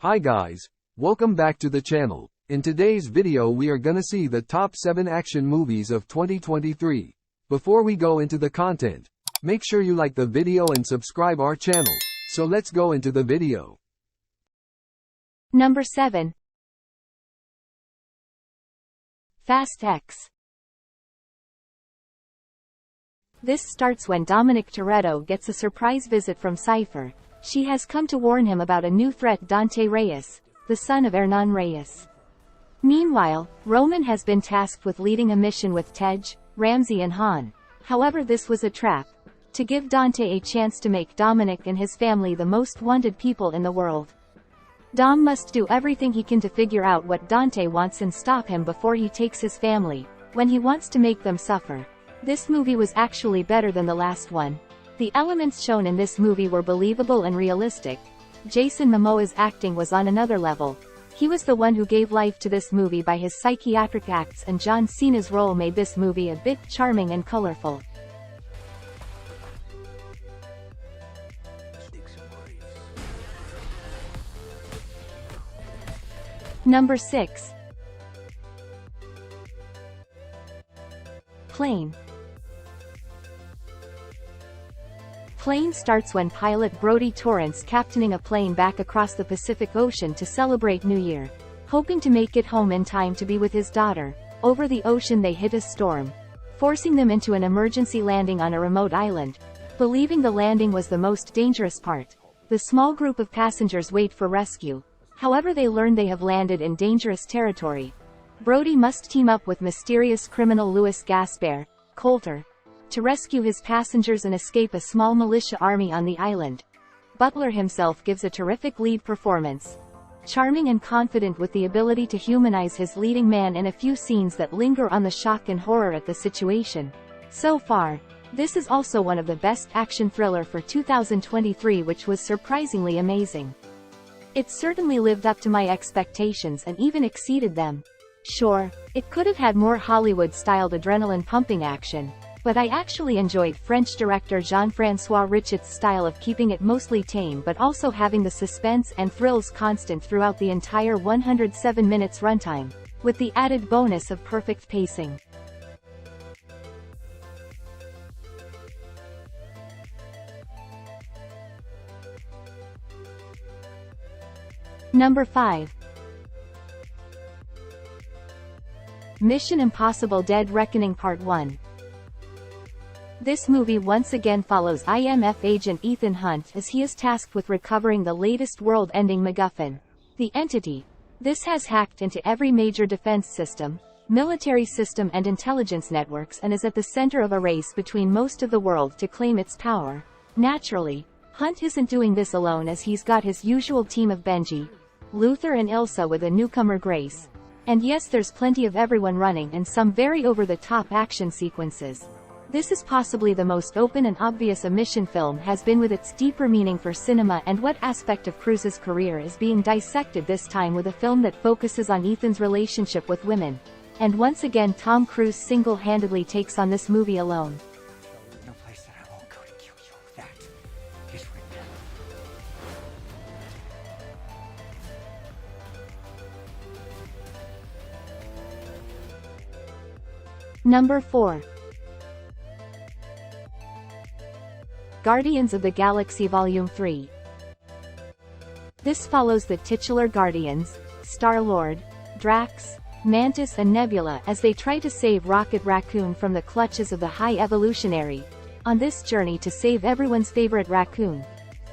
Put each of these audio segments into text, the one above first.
Hi guys, welcome back to the channel. In today's video we are gonna see the top 7 action movies of 2023. Before we go into the content, make sure you like the video and subscribe our channel. So let's go into the video. Number 7. Fast X. This starts when Dominic Toretto gets a surprise visit from Cypher. She has come to warn him about a new threat, Dante Reyes, the son of Hernan Reyes. Meanwhile, Roman has been tasked with leading a mission with Tej, Ramsey and Han. However, this was a trap, to give Dante a chance to make Dominic and his family the most wanted people in the world. Dom must do everything he can to figure out what Dante wants and stop him before he takes his family, when he wants to make them suffer. This movie was actually better than the last one. The elements shown in this movie were believable and realistic. Jason Momoa's acting was on another level. He was the one who gave life to this movie by his psychiatric acts, and John Cena's role made this movie a bit charming and colorful. Number 6. Plane. Plane starts when pilot Brody Torrance captaining a plane back across the Pacific Ocean to celebrate New Year. Hoping to make it home in time to be with his daughter, over the ocean they hit a storm, forcing them into an emergency landing on a remote island. Believing the landing was the most dangerous part, the small group of passengers wait for rescue. However, they learn they have landed in dangerous territory. Brody must team up with mysterious criminal Louis Gaspar, Coulter, to rescue his passengers and escape a small militia army on the island. Butler himself gives a terrific lead performance. Charming and confident with the ability to humanize his leading man in a few scenes that linger on the shock and horror at the situation. So far, this is also one of the best action thriller for 2023, which was surprisingly amazing. It certainly lived up to my expectations and even exceeded them. Sure, it could have had more Hollywood-styled adrenaline-pumping action, but I actually enjoyed French director Jean-François Richet's style of keeping it mostly tame but also having the suspense and thrills constant throughout the entire 107 minutes runtime, with the added bonus of perfect pacing. Number 5. Mission Impossible: Dead Reckoning Part 1. This movie once again follows IMF agent Ethan Hunt as he is tasked with recovering the latest world-ending MacGuffin, the Entity. This has hacked into every major defense system, military system and intelligence networks, and is at the center of a race between most of the world to claim its power. Naturally, Hunt isn't doing this alone, as he's got his usual team of Benji, Luther and Ilsa, with a newcomer Grace. And yes, there's plenty of everyone running and some very over-the-top action sequences. This is possibly the most open and obvious a mission film has been, with its deeper meaning for cinema and what aspect of Cruise's career is being dissected, this time with a film that focuses on Ethan's relationship with women. And once again, Tom Cruise single-handedly takes on this movie alone. No place that I won't go to kill you. That is written. Number 4. Guardians of the Galaxy Volume 3. This follows the titular Guardians, Star-Lord, Drax, Mantis and Nebula, as they try to save Rocket Raccoon from the clutches of the High Evolutionary. On this journey to save everyone's favorite raccoon,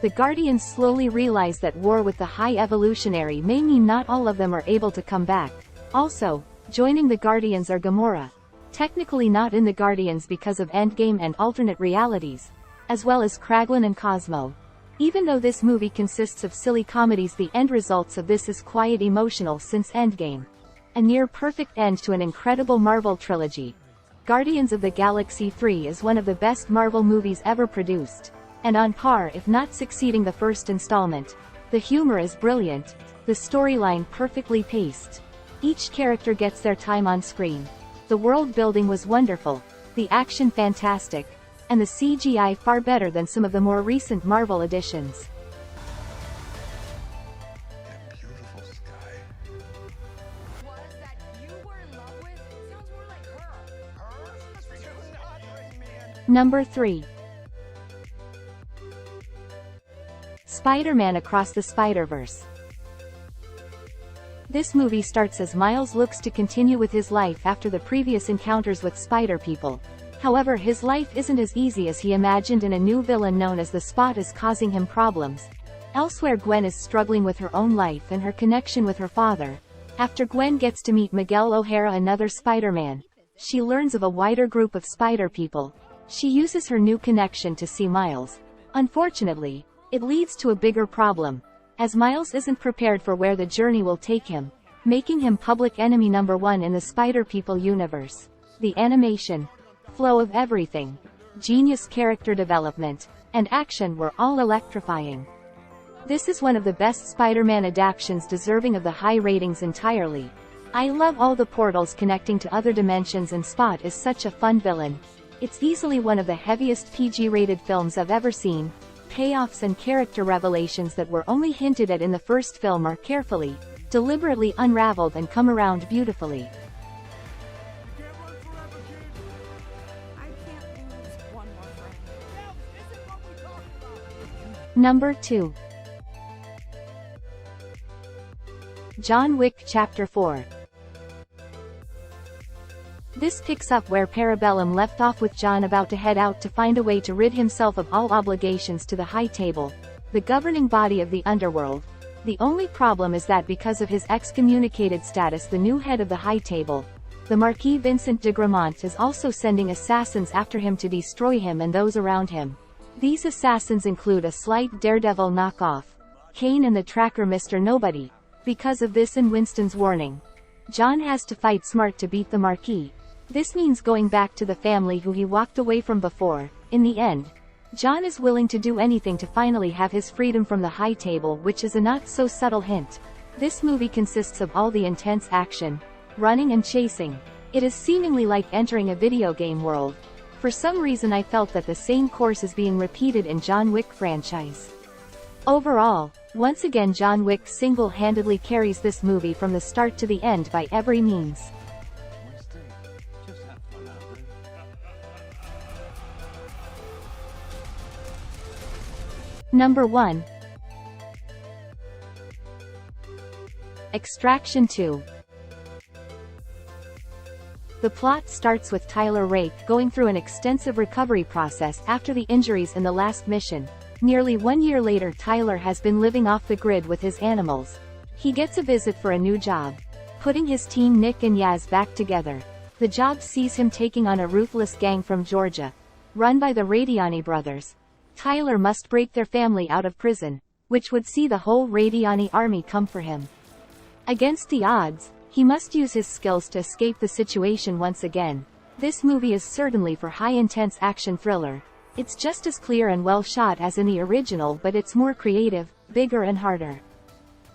the Guardians slowly realize that war with the High Evolutionary may mean not all of them are able to come back. Also, joining the Guardians are Gamora, technically not in the Guardians because of Endgame and alternate realities, as well as Kraglin and Cosmo. Even though this movie consists of silly comedies, the end results of this is quiet emotional since Endgame. A near-perfect end to an incredible Marvel trilogy. Guardians of the Galaxy 3 is one of the best Marvel movies ever produced, and on par if not succeeding the first installment. The humor is brilliant, the storyline perfectly paced. Each character gets their time on screen. The world building was wonderful, the action fantastic, and the CGI far better than some of the more recent Marvel editions. That Number 3. Spider-Man Across the Spider-Verse. This movie starts as Miles looks to continue with his life after the previous encounters with Spider-People. However, his life isn't as easy as he imagined, and a new villain known as the Spot is causing him problems. Elsewhere, Gwen is struggling with her own life and her connection with her father. After Gwen gets to meet Miguel O'Hara, another Spider-Man, she learns of a wider group of Spider-People. She uses her new connection to see Miles. Unfortunately, it leads to a bigger problem, as Miles isn't prepared for where the journey will take him, making him public enemy number 1 in the Spider-People universe. The animation, flow of everything, genius character development, and action were all electrifying. This is one of the best Spider-Man adaptations, deserving of the high ratings entirely. I love all the portals connecting to other dimensions, and Spot is such a fun villain. It's easily one of the heaviest PG-rated films I've ever seen. Payoffs and character revelations that were only hinted at in the first film are carefully, deliberately unraveled and come around beautifully. Number 2. John Wick Chapter 4. This picks up where Parabellum left off, with John about to head out to find a way to rid himself of all obligations to the High Table, the governing body of the underworld. The only problem is that because of his excommunicated status, the new head of the High Table, the Marquis Vincent de Gramont, is also sending assassins after him to destroy him and those around him. These assassins include a slight Daredevil knockoff, Kane, and the tracker Mr. Nobody. Because of this and Winston's warning, John has to fight smart to beat the Marquis. This means going back to the family who he walked away from before. In the end, John is willing to do anything to finally have his freedom from the High Table, which is a not-so-subtle hint. This movie consists of all the intense action, running and chasing. It is seemingly like entering a video game world. For some reason I felt that the same course is being repeated in John Wick franchise. Overall, once again John Wick single-handedly carries this movie from the start to the end by every means. Number 1. Extraction 2. The plot starts with Tyler Rake going through an extensive recovery process after the injuries in the last mission. Nearly 1 year later, Tyler has been living off the grid with his animals. He gets a visit for a new job, putting his team Nick and Yaz back together. The job sees him taking on a ruthless gang from Georgia, run by the Radiani brothers. Tyler must break their family out of prison, which would see the whole Radiani army come for him. Against the odds, he must use his skills to escape the situation once again. This movie is certainly for high-intense action thriller. It's just as clear and well shot as in the original, but it's more creative, bigger and harder.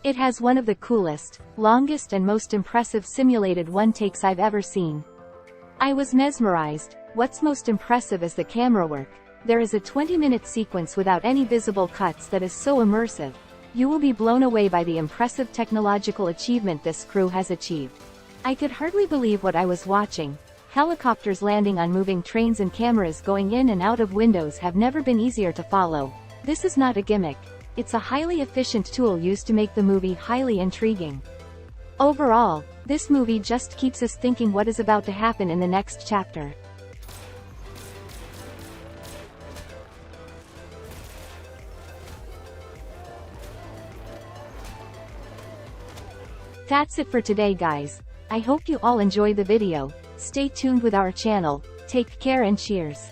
It has one of the coolest, longest and most impressive simulated one-takes I've ever seen. I was mesmerized. What's most impressive is the camera work. There is a 20-minute sequence without any visible cuts that is so immersive. You will be blown away by the impressive technological achievement this crew has achieved. I could hardly believe what I was watching. Helicopters landing on moving trains and cameras going in and out of windows have never been easier to follow. This is not a gimmick. It's a highly efficient tool used to make the movie highly intriguing. Overall, this movie just keeps us thinking what is about to happen in the next chapter. That's it for today, guys. I hope you all enjoy the video. Stay tuned with our channel. Take care and cheers.